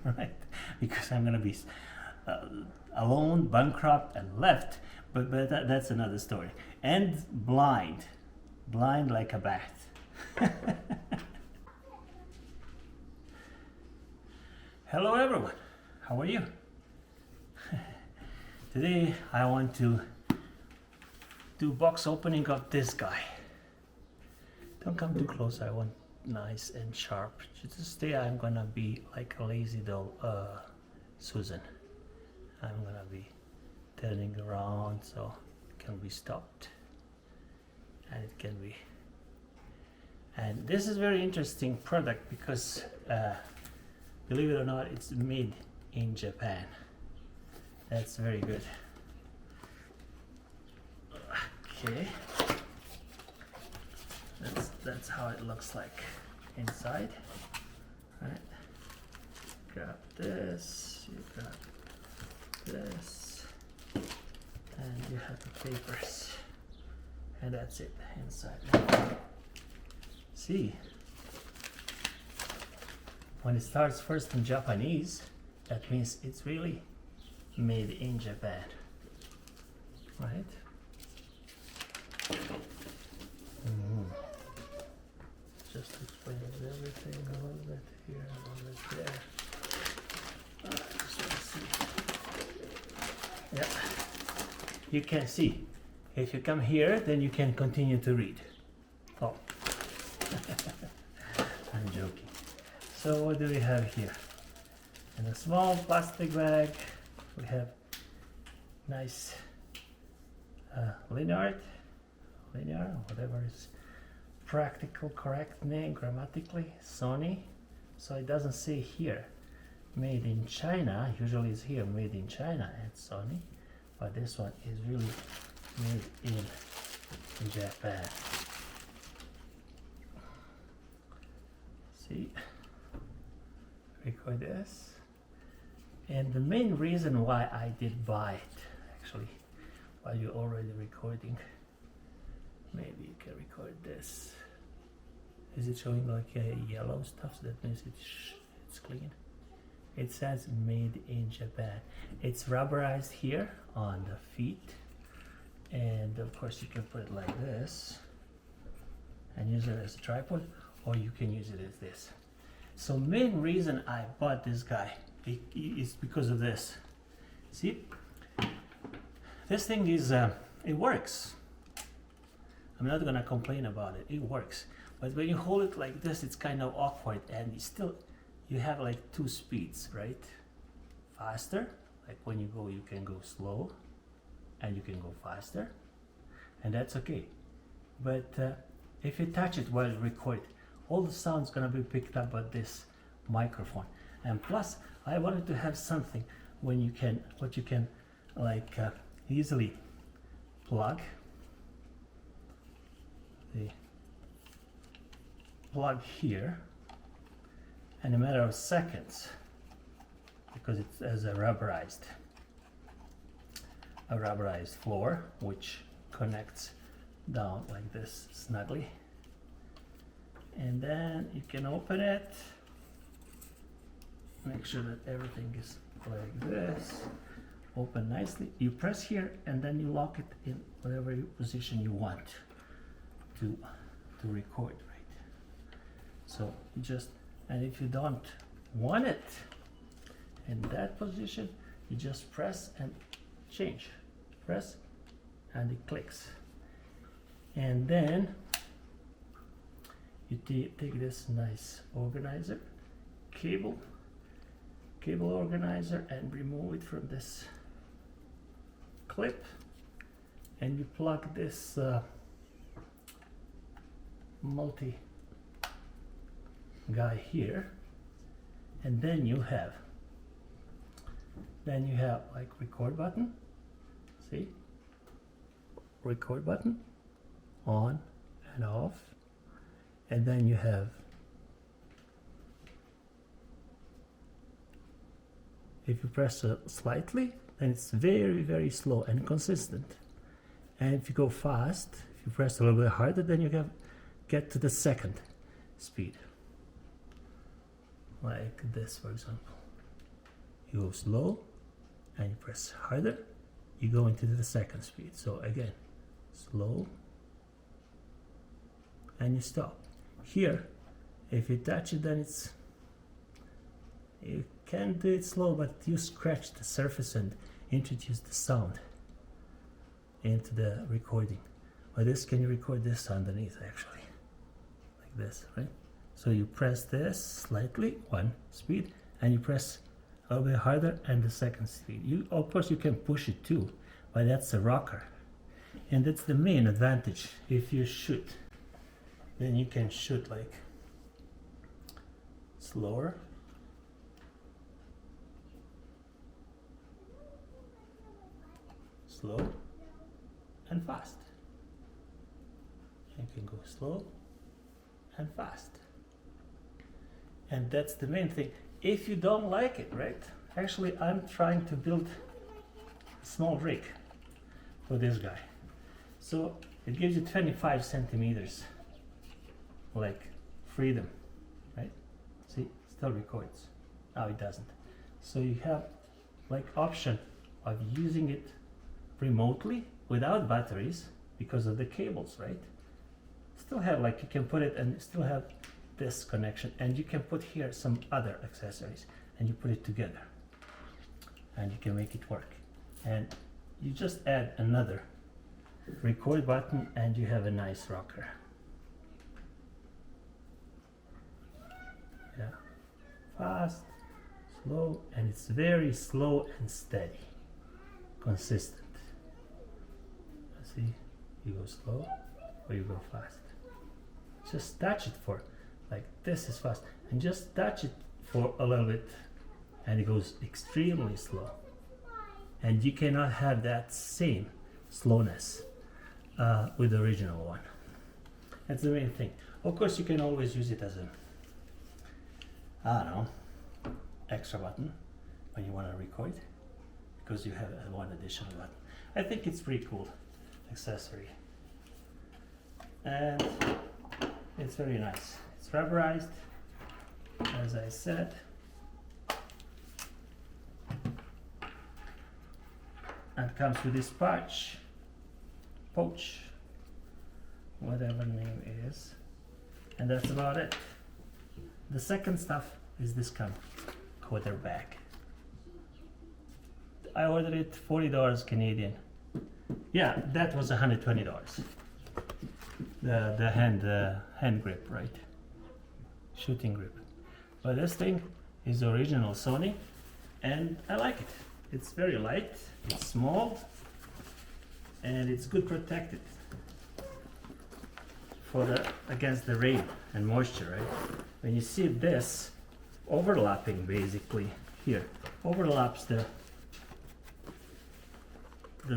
right? Because I'm gonna be alone, bankrupt, and left. But that's another story. And blind like a bat. Hello everyone, how are you? Today I want to do box opening of this guy. Don't come too close, I want nice and sharp. Just today I'm gonna be like a lazy doll Susan. I'm gonna be turning around so it can be stopped, and it can be, and this is very interesting product because believe it or not, it's made in Japan. That's very good. Okay, that's how it looks like inside. Right, grab this, you grab this, and you have the papers, and that's it inside. See, when it starts first in Japanese, that means it's really made in Japan, right? Just explains everything a little bit here, a little bit there. Just want to see. Yeah, you can see. If you come here, then you can continue to read. Oh, I'm joking. So what do we have here? In a small plastic bag, we have nice linear, whatever is practical correct name grammatically, SONY. So it doesn't say here made in China. Usually it's here made in China at SONY, but this one is really made in Japan. See, record this. And the main reason why I did buy it, actually, while you're already recording, maybe you can record this. Is it showing like a yellow stuff? So that means it's clean. It says made in Japan. It's rubberized here on the feet, and of course you can put it like this and use it as a tripod, or you can use it as this. So main reason I bought this guy is because of this. See, this thing is it works. I'm not gonna complain about it. It works, but when you hold it like this, it's kind of awkward, and you have like two speeds, right? Faster, like when you go, you can go slow, and you can go faster, and that's okay. But if you touch it while you record, all the sound's gonna be picked up by this microphone. And plus, I wanted to have something when you can, like easily plug the plug here in a matter of seconds, because it has a rubberized floor which connects down like this snugly, and then you can open it, make sure that everything is like this, open nicely, you press here, and then you lock it in whatever position you want to record, right? So you just, and if you don't want it in that position, you just press and change, press, and it clicks. And then you take this nice organizer, cable organizer, and remove it from this clip, and you plug this multi guy here, and then you have like record button, see, record button on and off, and then you have, if you press slightly, then it's very, very slow and consistent. And if you go fast, if you press a little bit harder, then you get to the second speed. like this, for example. You go slow and you press harder, you go into the second speed. So again, slow and you stop. Here, if you touch it, then you can do it slow, but you scratch the surface and introduce the sound into the recording. Or this, can you record this underneath actually? Like this, right? So you press this slightly, one speed, and you press a little bit harder and the second speed. Of course you can push it too, but that's a rocker. And that's the main advantage. If you shoot, then you can shoot like slower, slow, and fast. You can go slow and fast. And that's the main thing. If you don't like it, right? Actually, I'm trying to build a small rig for this guy. So it gives you 25 centimeters, like freedom, right? See, still records. Now it doesn't. So you have like option of using it remotely without batteries because of the cables, right? Still have like, you can put it and still have this connection, and you can put here some other accessories and you put it together and you can make it work. And you just add another record button and you have a nice rocker. Yeah, fast, slow, and it's very slow and steady, consistent. See, you go slow or you go fast. Just touch it for, like this is fast, and just touch it for a little bit and it goes extremely slow. And you cannot have that same slowness with the original one. That's the main thing. Of course you can always use it as a, I don't know, extra button when you want to record, because you have one additional button. I think it's pretty cool accessory, and it's very nice. It's rubberized, as I said. And comes with this pouch, whatever name is, and that's about it. The second stuff is this kind of quarter bag. I ordered it $40 Canadian. Yeah, that was $120. The hand grip, right? Shooting grip. But this thing is original Sony, and I like it. It's very light, it's small, and it's good protected for against the rain and moisture, right? When you see this overlapping, basically here overlaps the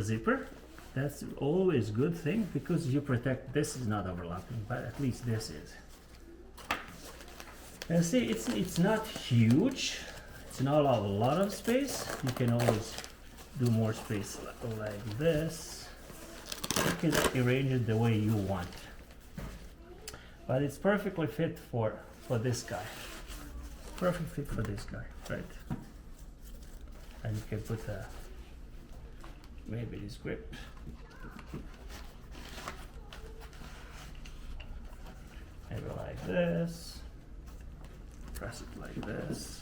zipper. That's always a good thing, because you protect, this is not overlapping, but at least this is. And see, it's not huge, it's not a lot of space. You can always do more space like this. You can arrange it the way you want. But it's perfectly fit for this guy. Perfect fit for this guy, right? And you can put maybe this grip. Maybe like this. Press it like this,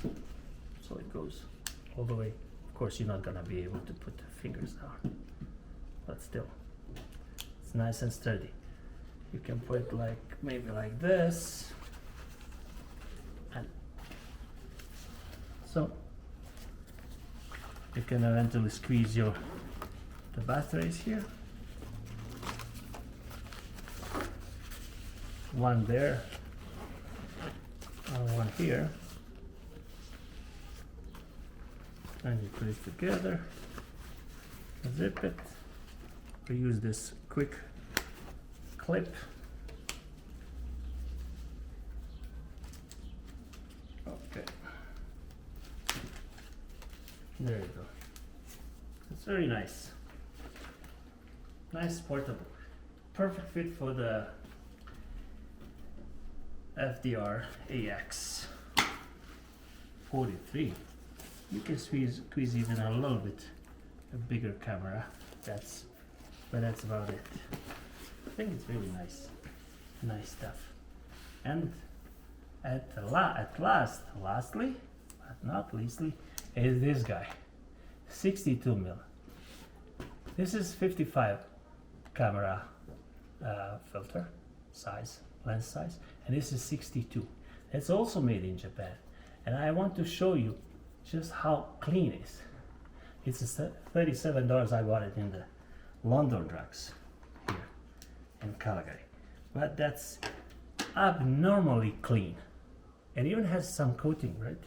so it goes all the way. Of course, you're not gonna be able to put the fingers down, but still, it's nice and sturdy. You can put it like, maybe like this, and so you can eventually squeeze the batteries here. One there, and one here, and you put it together, zip it. We use this quick clip. Okay, there you go. It's very nice, portable, perfect fit for the FDR AX. 43. You can squeeze even a little bit a bigger camera. But that's about it. I think it's really nice stuff. And lastly, but not leastly, is this guy, 62 mil. This is 55 camera filter size, lens size, and this is 62. It's also made in Japan, and I want to show you just how clean it is. It's $37. I bought it in the London Drugs here in Calgary, but that's abnormally clean. It even has some coating, right?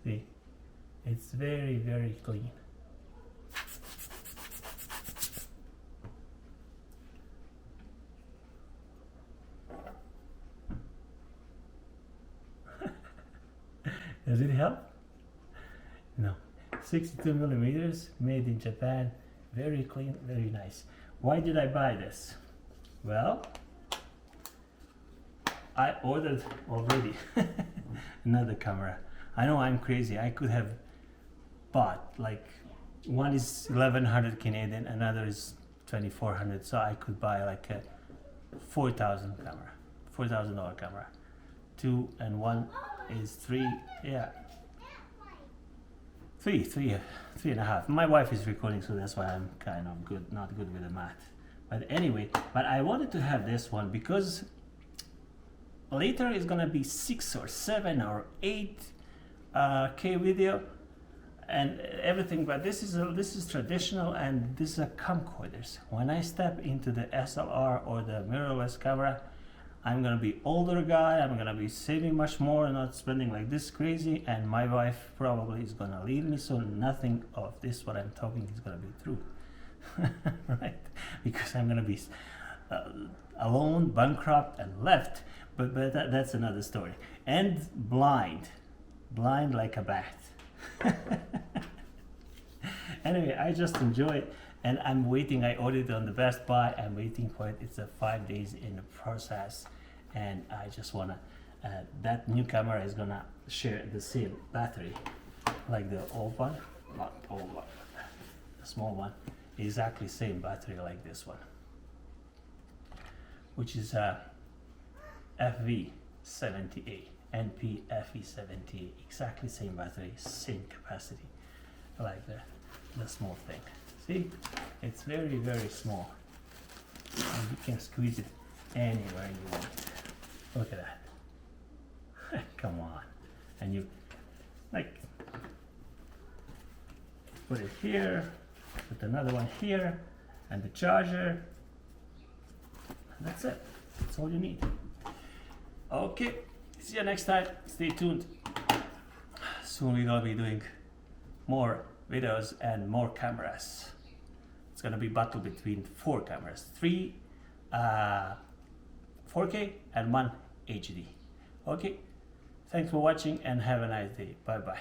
See, it's very clean. Does it help? No. 62 millimeters, made in Japan, very clean, very nice. Why did I buy this? Well, I ordered already another camera. I know I'm crazy. I could have bought, like, one is 1100 Canadian, another is 2400, so I could buy like a $4,000 camera. Two and one is three, yeah. Three and a half. My wife is recording, so that's why I'm kind of not good with the math. But anyway, but I wanted to have this one because later it's gonna be 6 or 7 or 8K video and everything. But this is traditional, and this is a camcorders. When I step into the SLR or the mirrorless camera, I'm gonna be older guy, I'm gonna be saving much more, not spending like this crazy, and my wife probably is gonna leave me, so nothing of this what I'm talking is gonna be true. Right? Because I'm gonna be alone, bankrupt, and left, but that's another story. And blind like a bat. Anyway, I just enjoy it. And I'm waiting. I ordered it on the Best Buy. I'm waiting for it. It's a 5 days in the process, and I just wanna. That new camera is gonna share the same battery, like the old one, not old one, the small one. Exactly same battery like this one, which is FV70A, NP FV70A. Exactly same battery, same capacity, like the small thing. See, it's very small, and you can squeeze it anywhere you want. Look at that. Come on. And you like put it here, put another one here, and the charger, and that's it. That's all you need. Okay, see you next time. Stay tuned. Soon we're gonna be doing more videos and more cameras. It's gonna be battle between 4 cameras, 3 4K and 1 HD. Okay, thanks for watching and have a nice day. Bye bye.